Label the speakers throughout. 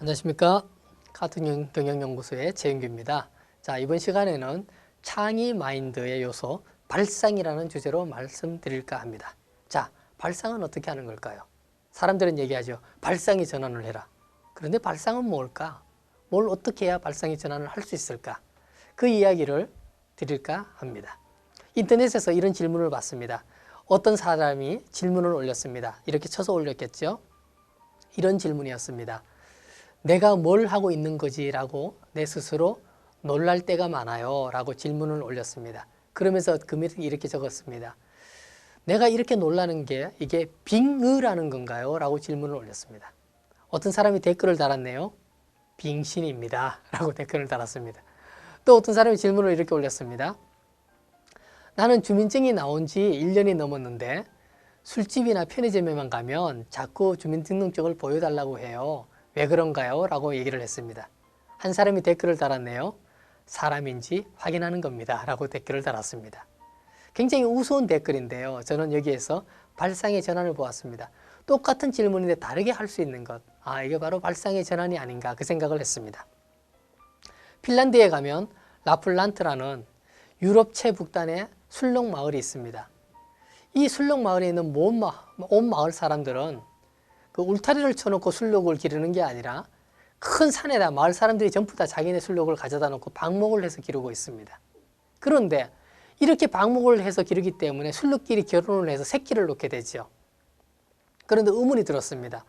Speaker 1: 안녕하십니까. 카툰 경영연구소의 최윤규입니다. 자, 이번 시간에는 창의 마인드의 요소 발상이라는 주제로 말씀드릴까 합니다. 자, 발상은 어떻게 하는 걸까요? 사람들은 얘기하죠. 발상의 전환을 해라. 그런데 발상은 뭘까? 뭘 어떻게 해야 발상의 전환을 할 수 있을까? 그 이야기를 드릴까 합니다. 인터넷에서 이런 질문을 받습니다. 어떤 사람이 질문을 올렸습니다. 이렇게 쳐서 올렸겠죠? 이런 질문이었습니다. 내가 뭘 하고 있는 거지? 라고 내 스스로 놀랄 때가 많아요. 라고 질문을 올렸습니다. 그러면서 그 밑에 이렇게 적었습니다. 내가 이렇게 놀라는 게 이게 빙의라는 건가요? 라고 질문을 올렸습니다. 어떤 사람이 댓글을 달았네요. 빙신입니다. 라고 댓글을 달았습니다. 또 어떤 사람이 질문을 이렇게 올렸습니다. 나는 주민증이 나온 지 1년이 넘었는데 술집이나 편의점에만 가면 자꾸 주민등록증을 보여달라고 해요. 왜 그런가요? 라고 얘기를 했습니다. 한 사람이 댓글을 달았네요. 사람인지 확인하는 겁니다. 라고 댓글을 달았습니다. 굉장히 우스운 댓글인데요. 저는 여기에서 발상의 전환을 보았습니다. 똑같은 질문인데 다르게 할 수 있는 것. 아, 이게 바로 발상의 전환이 아닌가 그 생각을 했습니다. 핀란드에 가면 라플란트라는 유럽 최북단에 술록 마을이 있습니다. 이 술록 마을에 있는 온 마을 사람들은 그 울타리를 쳐놓고 술록을 기르는 게 아니라 큰 산에다 마을 사람들이 전부 다 자기네 술록을 가져다 놓고 방목을 해서 기르고 있습니다. 그런데 이렇게 방목을 해서 기르기 때문에 술록끼리 결혼을 해서 새끼를 놓게 되죠. 그런데 의문이 들었습니다.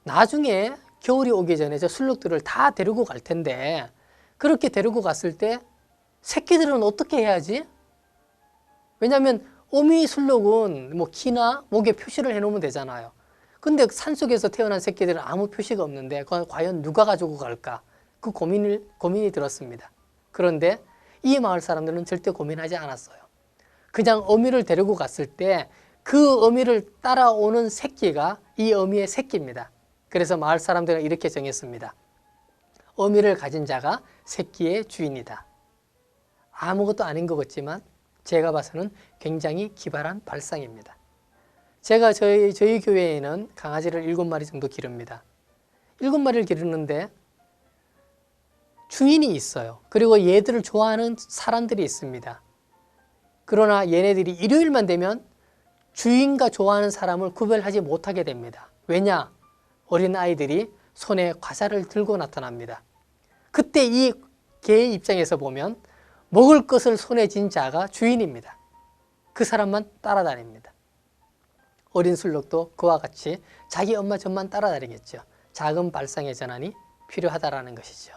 Speaker 1: 나중에 겨울이 오기 전에 저 술록들을 다 데리고 갈 텐데 그렇게 데리고 갔을 때 새끼들은 어떻게 해야지? 왜냐하면 어미 술록은 뭐 키나 목에 표시를 해놓으면 되잖아요. 근데 산속에서 태어난 새끼들은 아무 표시가 없는데 과연 누가 가지고 갈까? 그 고민이 들었습니다. 그런데 이 마을 사람들은 절대 고민하지 않았어요. 그냥 어미를 데리고 갔을 때 그 어미를 따라오는 새끼가 이 어미의 새끼입니다. 그래서 마을 사람들은 이렇게 정했습니다. 어미를 가진 자가 새끼의 주인이다. 아무것도 아닌 것 같지만 제가 봐서는 굉장히 기발한 발상입니다. 제가 저희 교회에는 강아지를 7마리 정도 기릅니다. 7마리를 기르는데 주인이 있어요. 그리고 얘들을 좋아하는 사람들이 있습니다. 그러나 얘네들이 일요일만 되면 주인과 좋아하는 사람을 구별하지 못하게 됩니다. 왜냐? 어린 아이들이 손에 과자를 들고 나타납니다. 그때 이 개의 입장에서 보면 먹을 것을 손에 쥔 자가 주인입니다. 그 사람만 따라다닙니다. 어린 술록도 그와 같이 자기 엄마 젖만 따라다니겠죠. 작은 발상의 전환이 필요하다라는 것이죠.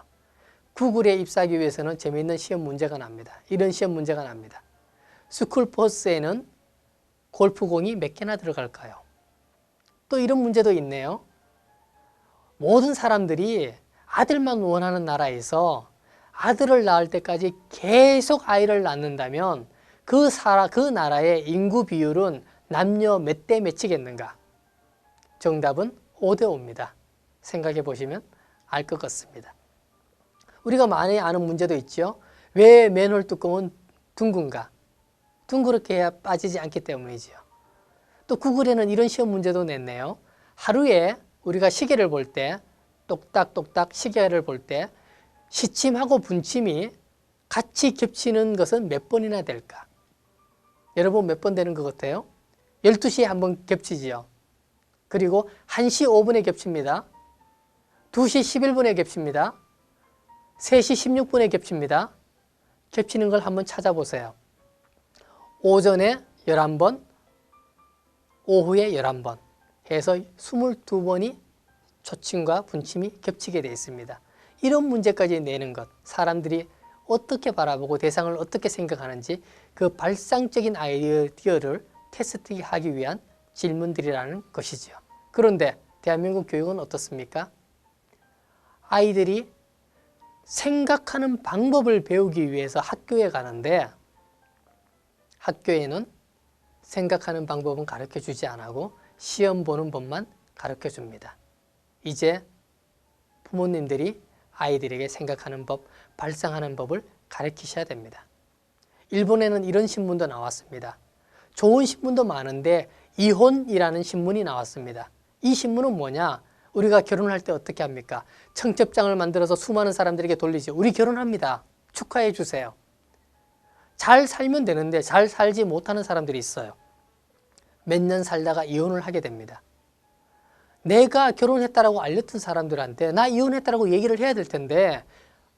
Speaker 1: 구글에 입사하기 위해서는 재미있는 시험 문제가 납니다. 이런 시험 문제가 납니다. 스쿨버스에는 골프공이 몇 개나 들어갈까요? 또 이런 문제도 있네요. 모든 사람들이 아들만 원하는 나라에서 아들을 낳을 때까지 계속 아이를 낳는다면 그 나라의 인구 비율은 남녀 몇 대 몇이겠는가? 정답은 5대 5입니다. 생각해 보시면 알 것 같습니다. 우리가 많이 아는 문제도 있죠. 왜 맨홀 뚜껑은 둥근가? 둥그렇게 해야 빠지지 않기 때문이죠. 또 구글에는 이런 시험 문제도 냈네요. 하루에 우리가 시계를 볼 때 똑딱똑딱 시계를 볼 때 시침하고 분침이 같이 겹치는 것은 몇 번이나 될까? 여러분 몇 번 되는 것 같아요? 12시에 한번 겹치지요. 그리고 1시 5분에 겹칩니다. 2시 11분에 겹칩니다. 3시 16분에 겹칩니다. 겹치는 걸 한번 찾아보세요. 오전에 11번, 오후에 11번 해서 22번이 초침과 분침이 겹치게 되어 있습니다. 이런 문제까지 내는 것, 사람들이 어떻게 바라보고 대상을 어떻게 생각하는지 그 발상적인 아이디어를 테스트하기 위한 질문들이라는 것이죠. 그런데 대한민국 교육은 어떻습니까? 아이들이 생각하는 방법을 배우기 위해서 학교에 가는데 학교에는 생각하는 방법은 가르쳐주지 않고 시험 보는 법만 가르쳐줍니다. 이제 부모님들이 아이들에게 생각하는 법, 발상하는 법을 가르치셔야 됩니다. 일본에는 이런 신문도 나왔습니다. 좋은 신문도 많은데 이혼이라는 신문이 나왔습니다. 이 신문은 뭐냐? 우리가 결혼할 때 어떻게 합니까? 청첩장을 만들어서 수많은 사람들에게 돌리죠. 우리 결혼합니다. 축하해 주세요. 잘 살면 되는데 잘 살지 못하는 사람들이 있어요. 몇 년 살다가 이혼을 하게 됩니다. 내가 결혼했다라고 알렸던 사람들한테 나 이혼했다라고 얘기를 해야 될 텐데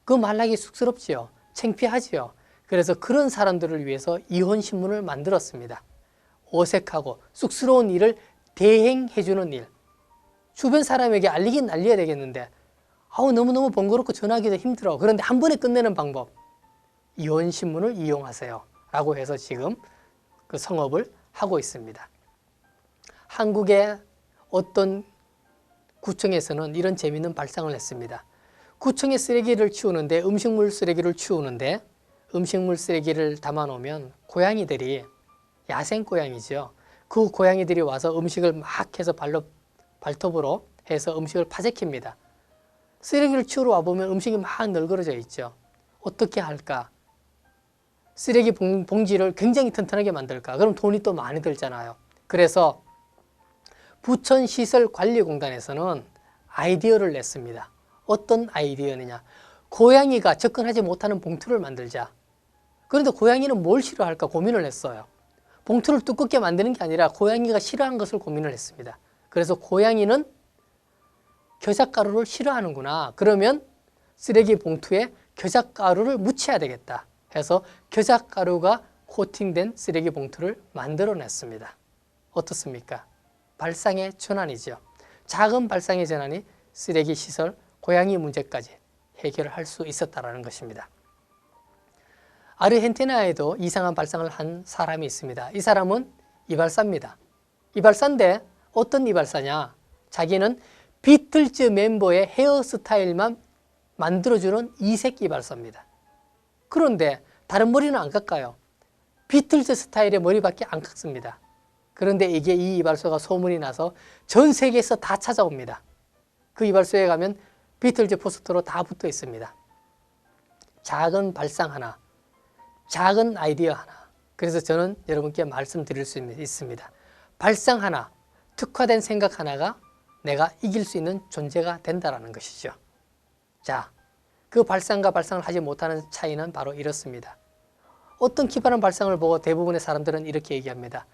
Speaker 1: 그 말하기 쑥스럽지요. 창피하지요. 그래서 그런 사람들을 위해서 이혼 신문을 만들었습니다. 어색하고 쑥스러운 일을 대행해주는 일. 주변 사람에게 알리긴 알려야 되겠는데 너무너무 번거롭고 전화하기도 힘들어. 그런데 한 번에 끝내는 방법. 이혼 신문을 이용하세요. 라고 해서 지금 그 성업을 하고 있습니다. 한국의 어떤 구청에서는 이런 재미있는 발상을 했습니다. 구청에 쓰레기를 치우는데 음식물 쓰레기를 치우는데 음식물 쓰레기를 담아놓으면 고양이들이 야생 고양이죠. 그 고양이들이 와서 음식을 막 해서 발톱으로 해서 음식을 파재킵니다. 쓰레기를 치우러 와보면 음식이 막 널그러져 있죠. 어떻게 할까? 쓰레기 봉지를 굉장히 튼튼하게 만들까? 그럼 돈이 또 많이 들잖아요. 그래서 부천시설관리공단에서는 아이디어를 냈습니다. 어떤 아이디어느냐? 고양이가 접근하지 못하는 봉투를 만들자. 그런데 고양이는 뭘 싫어할까 고민을 했어요. 봉투를 두껍게 만드는 게 아니라 고양이가 싫어하는 것을 고민을 했습니다. 그래서 고양이는 겨자가루를 싫어하는구나. 그러면 쓰레기 봉투에 겨자가루를 묻혀야 되겠다 해서 겨자가루가 코팅된 쓰레기 봉투를 만들어냈습니다. 어떻습니까? 발상의 전환이죠. 작은 발상의 전환이 쓰레기 시설, 고양이 문제까지 해결할 수 있었다는 것입니다. 아르헨티나에도 이상한 발상을 한 사람이 있습니다. 이 사람은 이발사입니다. 이발사인데 어떤 이발사냐? 자기는 비틀즈 멤버의 헤어스타일만 만들어주는 이색 이발사입니다. 그런데 다른 머리는 안 깎아요. 비틀즈 스타일의 머리밖에 안 깎습니다. 그런데 이 이발소가 소문이 나서 전 세계에서 다 찾아옵니다. 그 이발소에 가면 비틀즈 포스터로 다 붙어 있습니다. 작은 발상 하나, 작은 아이디어 하나. 그래서 저는 여러분께 말씀드릴 수 있습니다. 발상 하나, 특화된 생각 하나가 내가 이길 수 있는 존재가 된다는 것이죠. 자, 그 발상과 발상을 하지 못하는 차이는 바로 이렇습니다. 어떤 기발한 발상을 보고 대부분의 사람들은 이렇게 얘기합니다.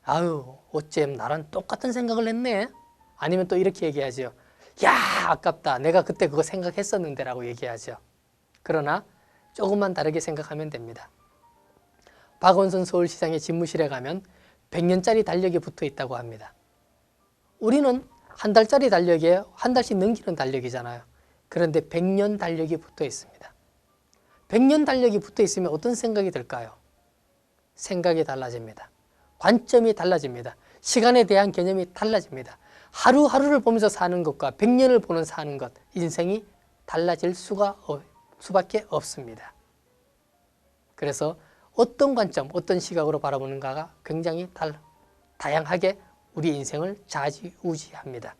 Speaker 1: 아유, 어쩜 나랑 똑같은 생각을 했네? 아니면 또 이렇게 얘기하죠. 야, 아깝다. 내가 그때 그거 생각했었는데 라고 얘기하죠. 그러나 조금만 다르게 생각하면 됩니다. 박원순 서울시장의 집무실에 가면 100년짜리 달력이 붙어 있다고 합니다. 우리는 한 달짜리 달력에 한 달씩 넘기는 달력이잖아요. 그런데 100년 달력이 붙어 있습니다. 100년 달력이 붙어 있으면 어떤 생각이 들까요? 생각이 달라집니다. 관점이 달라집니다. 시간에 대한 개념이 달라집니다. 하루하루를 보면서 사는 것과 100년을 보는 사는 것, 인생이 달라질 수밖에 없습니다. 그래서 어떤 관점, 어떤 시각으로 바라보는가가 굉장히 다양하게 우리 인생을 좌지우지합니다.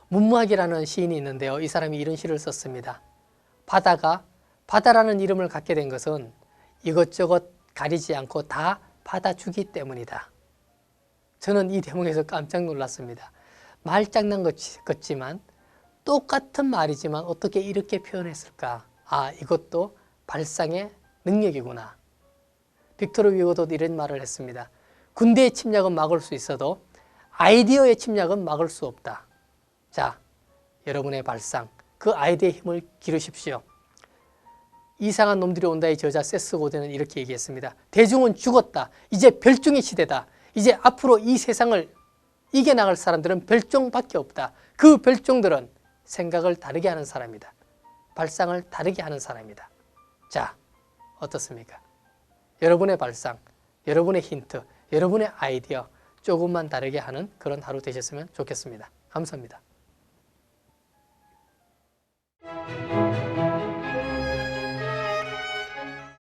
Speaker 1: 문무학이라는 시인이 있는데요. 이 사람이 이런 시를 썼습니다. 바다라는 이름을 갖게 된 것은 이것저것 가리지 않고 다 받아주기 때문이다. 저는 이 대목에서 깜짝 놀랐습니다. 말장난 같지만 똑같은 말이지만 어떻게 이렇게 표현했을까? 아, 이것도 발상의 능력이구나. 빅토르 위고도 이런 말을 했습니다. 군대의 침략은 막을 수 있어도 아이디어의 침략은 막을 수 없다. 자, 여러분의 발상, 그 아이디어의 힘을 기르십시오. 이상한 놈들이 온다의 저자 세스 고든은 이렇게 얘기했습니다. 대중은 죽었다. 이제 별종의 시대다. 이제 앞으로 이 세상을 이겨나갈 사람들은 별종밖에 없다. 그 별종들은 생각을 다르게 하는 사람이다. 발상을 다르게 하는 사람이다. 자, 어떻습니까? 여러분의 발상, 여러분의 힌트, 여러분의 아이디어 조금만 다르게 하는 그런 하루 되셨으면 좋겠습니다. 감사합니다.